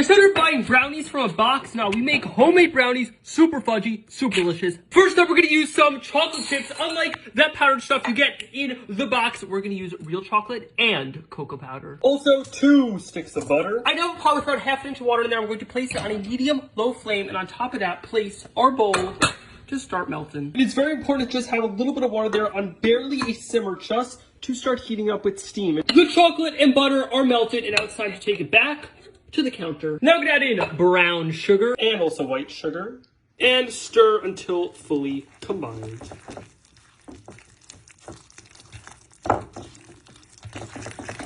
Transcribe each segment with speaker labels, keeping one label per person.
Speaker 1: I started buying brownies from a box. Now we make homemade brownies, super fudgy, super delicious. First up, we're gonna use some chocolate chips. Unlike that powdered stuff you get in the box, we're gonna use real chocolate and cocoa powder.
Speaker 2: Also, 2 sticks of butter.
Speaker 1: I now have a pot with about ½ inch of water in there. We're going to place it on a medium-low flame, and on top of that, place our bowl to start melting.
Speaker 2: It's very important to just have a little bit of water there on barely a simmer just to start heating up with steam.
Speaker 1: The chocolate and butter are melted, and now it's time to take it back to the counter. Now I'm gonna add in brown sugar
Speaker 2: And also white sugar. And stir until fully combined.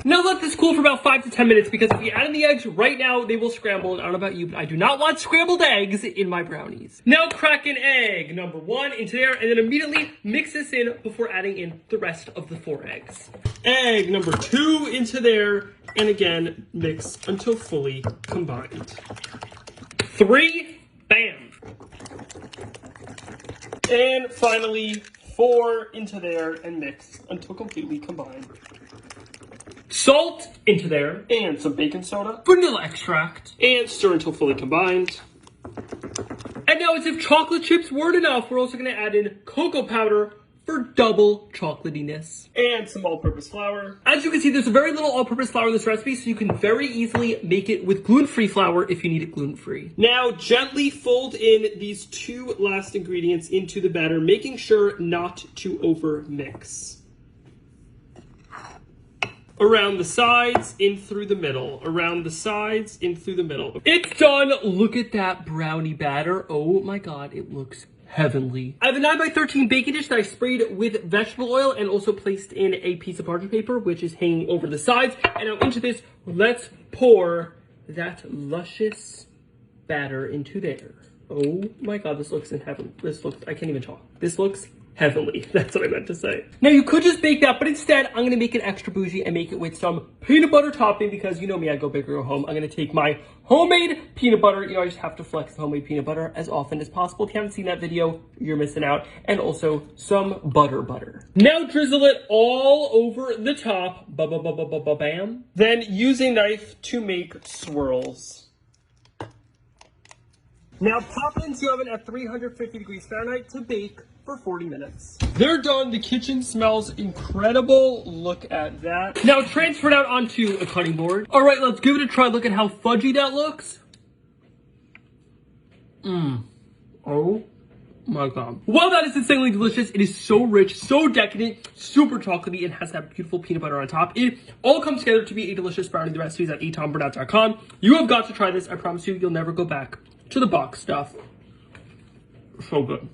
Speaker 1: Now let this cool for about 5 to 10 minutes, because if you add in the eggs right now, they will scramble. And I don't know about you, but I do not want scrambled eggs in my brownies. Now crack an egg number 1 into there, and then immediately mix this in before adding in the rest of the 4 eggs.
Speaker 2: Egg number 2 into there, and again, mix until fully combined.
Speaker 1: 3, bam.
Speaker 2: And finally, 4 into there and mix until completely combined.
Speaker 1: Salt into there.
Speaker 2: And some baking soda.
Speaker 1: Vanilla extract.
Speaker 2: And stir until fully combined.
Speaker 1: And now, as if chocolate chips weren't enough, we're also going to add in cocoa powder for double chocolatiness.
Speaker 2: And some all-purpose flour.
Speaker 1: As you can see, there's very little all-purpose flour in this recipe, so you can very easily make it with gluten-free flour if you need it gluten-free.
Speaker 2: Now, gently fold in these 2 last ingredients into the batter, making sure not to over-mix. Around the sides, in through the middle. Around the sides, in through the middle.
Speaker 1: It's done! Look at that brownie batter. Oh my god, it looks heavenly. I have a 9x13 baking dish that I sprayed with vegetable oil and also placed in a piece of parchment paper, which is hanging over the sides. And now into this, let's pour that luscious batter into there. Oh my god, this looks in heaven. This looks, I can't even talk. This looks heavenly. That's what I meant to say. Now you could just bake that, but instead I'm gonna make it extra bougie and make it with some peanut butter topping, because you know me, I go big or go home. I'm gonna take my homemade peanut butter. You know, I just have to flex the homemade peanut butter as often as possible. If you haven't seen that video, you're missing out. And also some butter. Now drizzle it all over the top. Bam.
Speaker 2: Then use a knife to make swirls. Now pop it into the oven at 350 degrees Fahrenheit to bake for 40 minutes. They're done. The kitchen smells incredible. Look at that.
Speaker 1: Now transfer it out onto a cutting board. All right, let's give it a try. Look at how fudgy that looks. Oh my god. While that is insanely delicious, it is so rich, so decadent, super chocolatey, and has that beautiful peanut butter on top. It all comes together to be a delicious brownie. The recipe is at eitanbernath.com. You have got to try this. I promise you, you'll never go back to the box stuff. So good.